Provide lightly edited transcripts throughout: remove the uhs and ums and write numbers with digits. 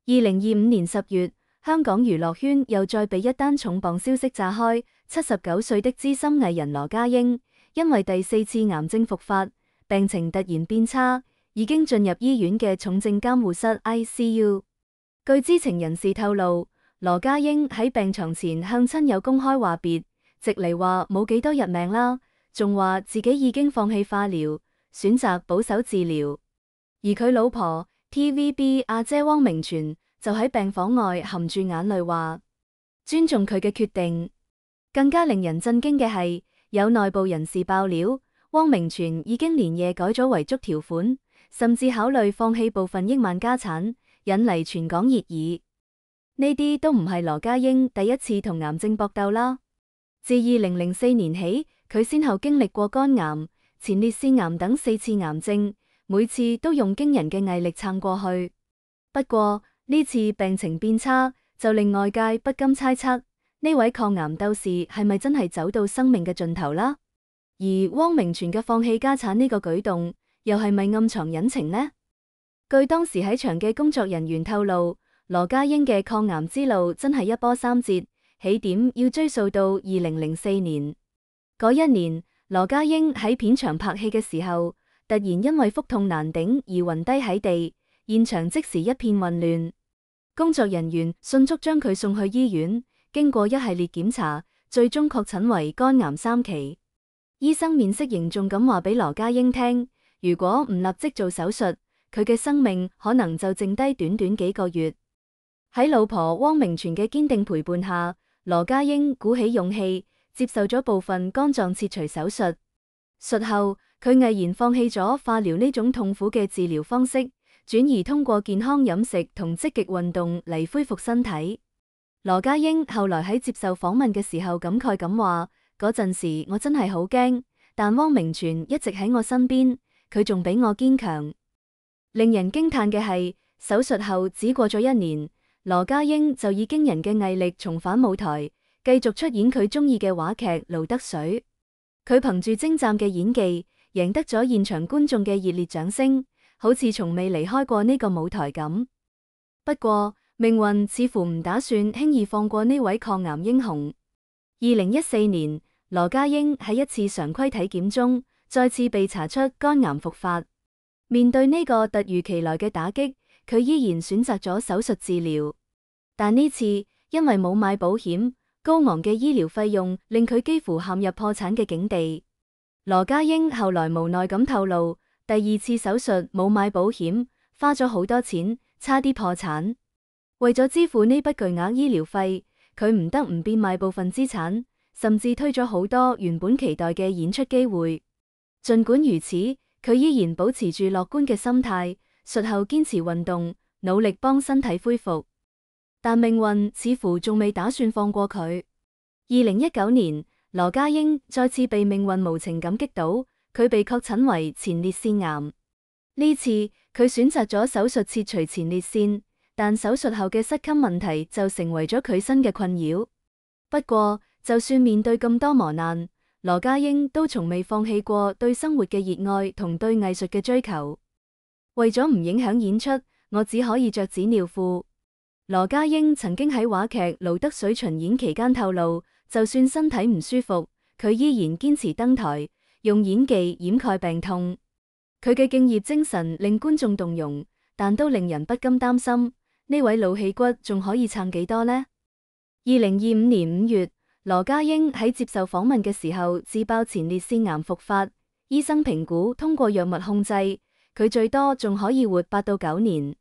2025年10月，香港娛樂圈又再被一單重磅消息炸開。79歲的資深藝人羅家英，因為第4次癌症復發，病情突然變差，已經進入醫院嘅重症監護室 ICU。據知情人士透露，羅家英喺病床前向親友公開話別，直嚟話冇幾多日命啦，仲話自己已經放棄化療，選擇保守治療。而佢老婆 TVB 阿姐汪明荃就喺病房外含住眼淚話尊重佢嘅決定。更加令人震驚嘅係，有內部人士爆料，汪明荃已經連夜改咗遺囑條款，甚至考慮放棄部分億萬家產，引嚟全港熱議。呢啲都唔係羅家英第一次同癌症搏鬥啦。自2004年起，佢先後經歷過肝癌、前列腺癌等4次癌症，每次都用驚人嘅毅力撐過去。不過呢次病情變差，就令外界不禁猜測，呢位抗癌鬥士係咪真係走到生命嘅盡頭啦？而汪明荃嘅放棄家產呢個舉動，又係咪暗藏隱情呢？據當時喺場嘅工作人員透露，羅家英嘅抗癌之路真係一波三折，起點要追溯到2004年。嗰一年，羅家英喺片場拍戲嘅時候，突然因為腹痛難頂而暈低喺地，現場即時一片混亂。工作人員迅速將佢送去醫院，經過一系列檢查，最終確診為肝癌3期。醫生面色凝重咁話俾羅家英聽，如果唔立即做手術，佢嘅生命可能就剩低短短幾個月。喺老婆汪明荃嘅堅定陪伴下，羅家英鼓起勇氣接受咗部分肝臟切除手術。術後，佢毅然放棄咗化療呢種痛苦嘅治療方式，轉而通過健康飲食同積極運動嚟恢復身體。羅家英後來喺接受訪問嘅時候感慨咁話：嗰陣時我真係好驚，但汪明荃一直喺我身邊，佢仲比我堅強。令人驚嘆嘅係，手術後只過咗1年，羅家英就以驚人嘅毅力重返舞台，繼續出演佢中意嘅話劇《盧得水》。佢憑住精湛嘅演技，贏得咗現場觀眾嘅熱烈掌聲，好似從未離開過呢個舞台咁。不過，命運似乎唔打算輕易放過呢位抗癌英雄。2014年，羅家英喺一次常規體檢中，再次被查出肝癌復發。面對呢個突如其來嘅打擊，佢依然選擇咗手術治療。但呢次因為冇買保險，高昂嘅醫療費用令佢幾乎陷入破產嘅境地。羅家英後來無奈咁透露，第2次手術冇買保險，花咗好多錢，差啲破產。為咗支付呢筆巨額醫療費，佢唔得唔變賣部分資產，甚至推咗好多原本期待嘅演出機會。盡管如此，佢依然保持住樂觀嘅心態，術後堅持運動，努力幫身體恢復。但命運似乎仲未打算放過佢。2019年，羅家英再次被命運無情咁擊倒，佢被確診為前列腺癌。呢次佢選擇咗手術切除前列腺，但手術後嘅失禁問題就成為咗佢新嘅困擾。不過，就算面對咁多磨難，羅家英都從未放棄過對生活嘅熱愛同對藝術嘅追求。為咗唔影響演出，我只可以着紙尿褲。羅家英曾經喺話劇《盧得水》巡演期間透露，就算身體唔舒服，佢依然堅持登台，用演技掩蓋病痛。佢嘅敬業精神令觀眾動容，但都令人不禁擔心，呢位老戲骨仲可以撐幾多呢？2025年5月，羅家英喺接受訪問嘅時候自爆前列腺癌復發，醫生評估通過藥物控制，佢最多仲可以活8到9年。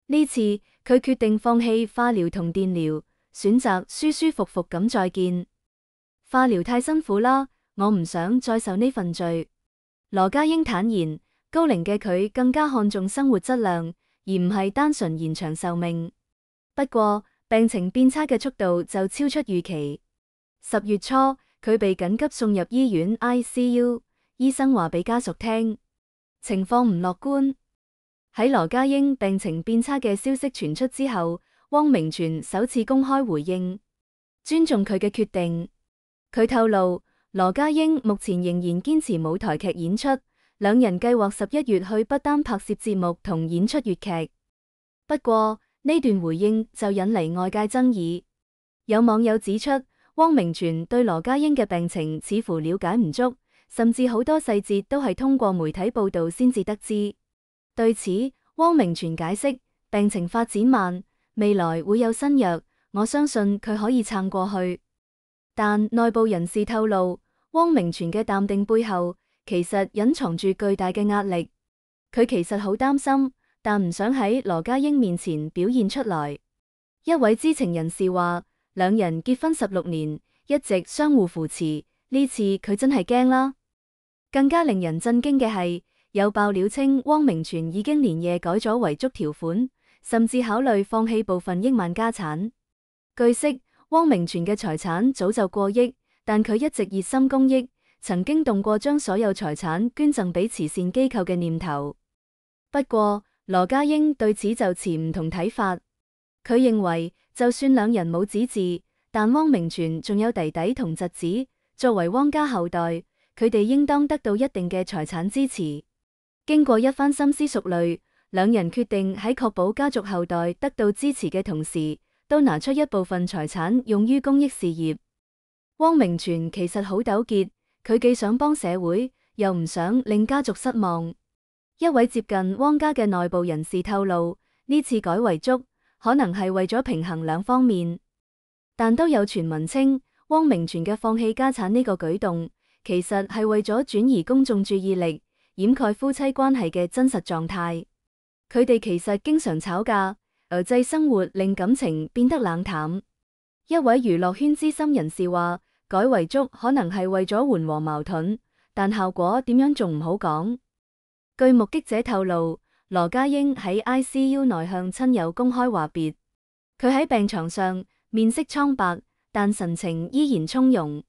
呢次佢決定放棄化療同電療，選擇舒舒服服咁再見。化療太辛苦啦，我唔想再受呢份罪。羅家英坦言，高齡嘅佢更加看重生活質量，而唔係單純延長壽命。不過病情變差嘅速度就超出預期。10月初，佢被緊急送入醫院 ICU， 醫生話俾家屬聽，情況唔樂觀。喺羅家英病情變差嘅消息傳出之後，汪明荃首次公開回應，尊重佢嘅決定。佢透露，羅家英目前仍然堅持舞台劇演出，兩人計劃11月去不丹拍攝節目同演出粵劇。不過呢段回應就引嚟外界爭議。有網友指出，汪明荃對羅家英嘅病情似乎了解唔足，甚至好多細節都係通過媒體報道先至得知。對此，汪明荃解釋，病情發展慢，未來會有新藥，我相信佢可以撐過去。但內部人士透露，汪明荃嘅淡定背後其實隱藏住巨大嘅壓力。佢其實好擔心，但唔想喺羅家英面前表現出來。一位知情人士話，兩人結婚16年，一直相互扶持，呢次佢真係驚啦。更加令人震驚嘅係，有爆料稱汪明荃已經連夜改咗遺囑條款，甚至考慮放棄部分億萬家產。據悉，汪明荃嘅財產早就過億，但佢一直熱心公益，曾經動過將所有財產捐贈俾慈善機構嘅念頭。不過，羅家英對此就持唔同睇法。佢認為，就算兩人冇子嗣，但汪明荃仲有弟弟同侄子，作為汪家後代，佢哋應當得到一定嘅財產支持。經過一番深思熟慮，兩人決定喺確保家族後代得到支持嘅同時，都拿出一部分財產用於公益事業。汪明荃其實好糾結，佢既想幫社會，又唔想令家族失望。一位接近汪家嘅內部人士透露，呢次改遺囑可能係為咗平衡兩方面，但都有傳聞稱汪明荃嘅放棄家產呢個舉動，其實係為咗轉移公眾注意力，掩蓋夫妻關係嘅真實狀態。佢哋其實經常吵架，而際生活令感情變得冷淡。一位娛樂圈資深人士話，改遺囑可能係為咗緩和矛盾，但效果點樣仲唔好講。據目擊者透露，羅家英喺 ICU 內向親友公開話別，佢喺病床上面色蒼白，但神情依然從容。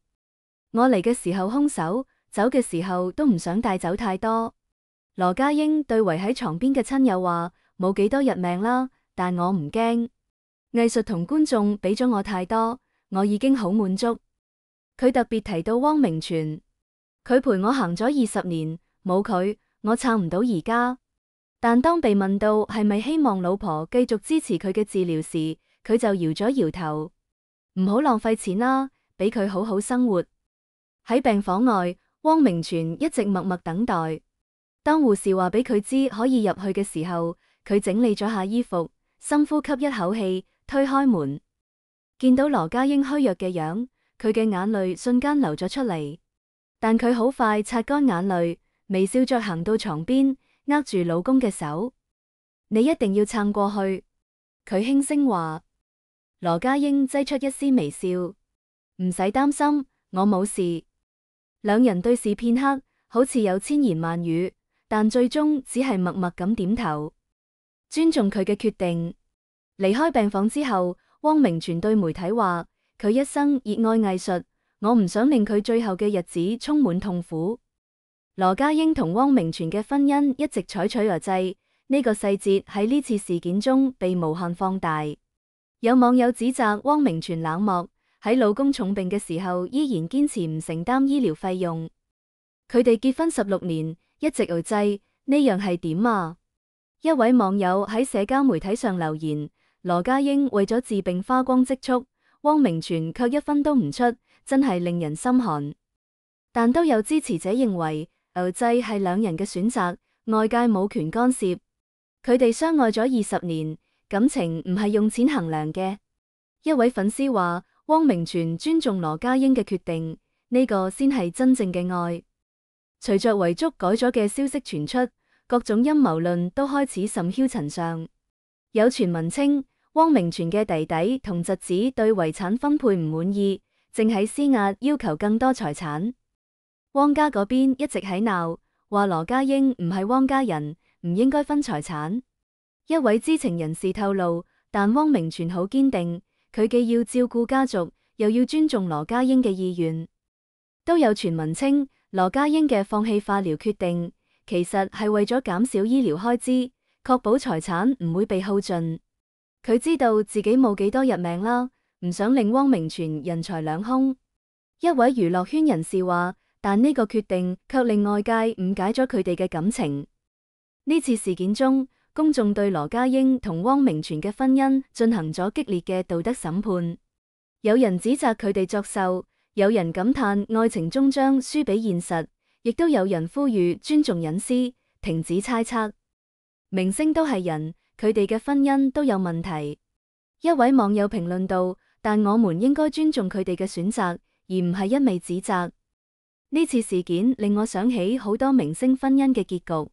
我嚟嘅時候空手，走嘅時候都唔想帶走太多。羅家英對圍喺床邊嘅親友話，冇幾多日命啦，但我唔驚。藝術同觀眾俾咗我太多，我已經好滿足。佢特別提到汪明荃，佢陪我行咗20年，冇佢，我撐唔到而家。但當被問到係咪希望老婆繼續支持佢嘅治療時，佢就搖咗搖頭，唔好浪費錢啦，俾佢好好生活。喺病房外，汪明荃一直默默等待。當護士話俾佢知可以入去嘅時候，佢整理咗下衣服，深呼吸一口氣，推開門，見到羅家英虛弱嘅樣，佢嘅眼淚瞬間流咗出嚟。但佢好快擦乾眼淚，微笑着行到床邊，握住老公嘅手，你一定要撐過去。佢輕聲話。羅家英擠出一絲微笑，唔使擔心，我冇事。兩人對視片刻，好似有千言萬語，但最終只係默默咁點頭，尊重佢嘅決定。離開病房之後，汪明荃對媒體話，佢一生熱愛藝術，我唔想令佢最後嘅日子充滿痛苦。羅家英同汪明荃嘅婚姻一直採取而制，呢個細節喺呢次事件中被無限放大。有網友指責汪明荃冷漠，喺老公重病嘅時候依然堅持唔承擔醫療費用。佢哋結婚16年，一直而制，呢樣係點啊？一位網友喺社交媒體上留言，羅家英為咗治病花光積蓄，汪明荃卻一分都唔出，真係令人心寒。但都有支持者認為，而制係兩人嘅選擇，外界冇權干涉。佢哋相愛咗20年。感情唔係用錢衡量嘅。一位粉絲話，汪明荃尊重羅家英嘅決定，呢個先係真正嘅愛。隨着遺囑改咗嘅消息傳出，各種陰謀論都開始甚囂塵上。有傳聞稱，汪明荃嘅弟弟同侄子對遺產分配唔滿意，正喺施壓要求更多財產。汪家嗰邊一直喺鬧，話羅家英唔係汪家人，唔應該分財產。一位知情人士透露，但汪明荃好堅定，佢既要照顧家族，又要尊重羅家英嘅意願。都有傳聞稱，羅家英嘅放棄化療決定，其實係為咗減少醫療開支，確保財產唔會被耗盡。佢知道自己冇幾多日命啦，唔想令汪明荃人財兩空。一位娛樂圈人士話，但呢個決定卻令外界誤解咗佢哋嘅感情。呢次事件中，公眾對羅家英同汪明荃嘅婚姻進行咗激烈嘅道德審判。有人指責佢哋作秀，有人感嘆愛情終將輸俾現實，亦都有人呼籲尊重隱私，停止猜測。明星都係人，佢哋嘅婚姻都有問題。一位網友評論道：但我們應該尊重佢哋嘅選擇，而唔係一味指責。呢次事件令我想起好多明星婚姻嘅結局。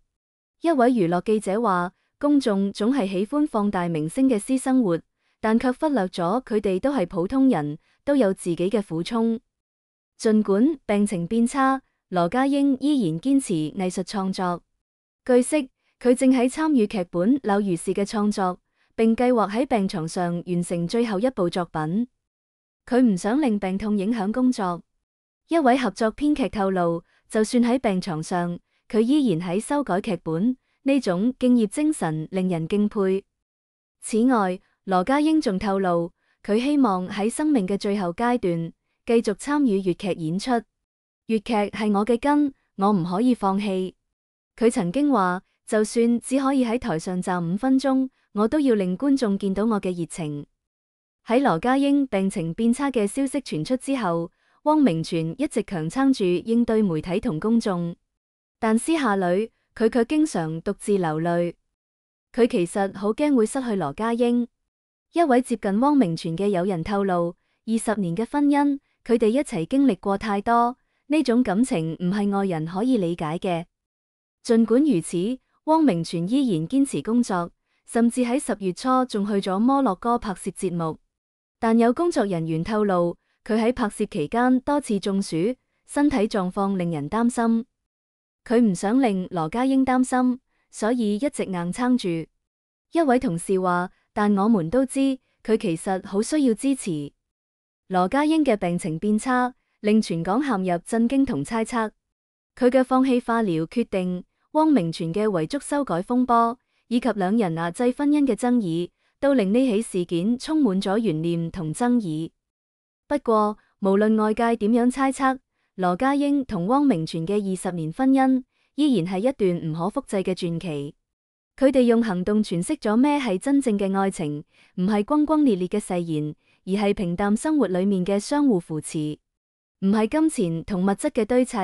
一位娛樂記者話：公眾總係喜歡放大明星嘅私生活，但卻忽略咗佢哋都係普通人，都有自己嘅苦衷。儘管病情變差，羅家英依然堅持藝術創作。據悉，佢正喺參與劇本《柳如是》嘅創作，並計劃喺病床上完成最後一部作品。佢唔想令病痛影響工作。一位合作編劇透露，就算喺病床上，佢依然喺修改劇本，呢種敬業精神令人敬佩。此外，羅家英仲透露，佢希望喺生命嘅最後階段繼續參與粵劇演出。粵劇係我嘅根，我唔可以放棄。佢曾經話，就算只可以喺台上站5分鐘，我都要令觀眾見到我嘅熱情。喺羅家英病情變差嘅消息傳出之後，汪明荃一直強撐住應對媒體同公眾，但私下裏佢卻經常獨自流淚。佢其實好驚會失去羅家英。一位接近汪明荃嘅友人透露，20年嘅婚姻，佢哋一齊經歷過太多，呢種感情唔係外人可以理解嘅。儘管如此，汪明荃依然堅持工作，甚至喺10月初仲去咗摩洛哥拍攝節目。但有工作人員透露，佢喺拍攝期間多次中暑，身體狀況令人擔心。佢唔想令羅家英擔心，所以一直硬撐住。一位同事話：但我們都知，佢其實好需要支持。羅家英嘅病情變差，令全港陷入震驚同猜測。佢嘅放棄化療決定，汪明荃嘅遺囑修改風波，以及兩人牙祭婚姻嘅爭議，都令呢起事件充滿咗懸念同爭議。不過，無論外界點樣猜測，羅家英同汪明荃嘅20年婚姻，依然係一段唔可複製嘅傳奇。佢哋用行動詮釋咗咩係真正嘅愛情，唔係轟轟烈烈嘅誓言，而係平淡生活裏面嘅相互扶持；唔係金錢同物質嘅堆砌，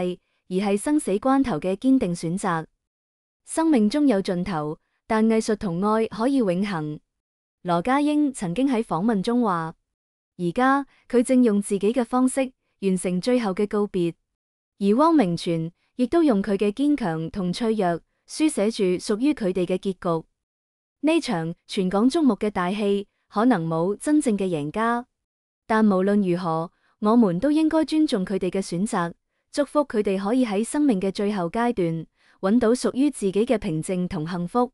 而係生死關頭嘅堅定選擇。生命中有盡頭，但藝術同愛可以永恆。羅家英曾經喺訪問中話：而家佢正用自己嘅方式完成最後嘅告別，而汪明荃亦都用佢嘅堅強同脆弱書寫住屬於佢哋嘅結局。呢場全港矚目嘅大戲可能冇真正嘅贏家，但無論如何，我們都應該尊重佢哋嘅選擇，祝福佢哋可以喺生命嘅最後階段揾到屬於自己嘅平靜同幸福。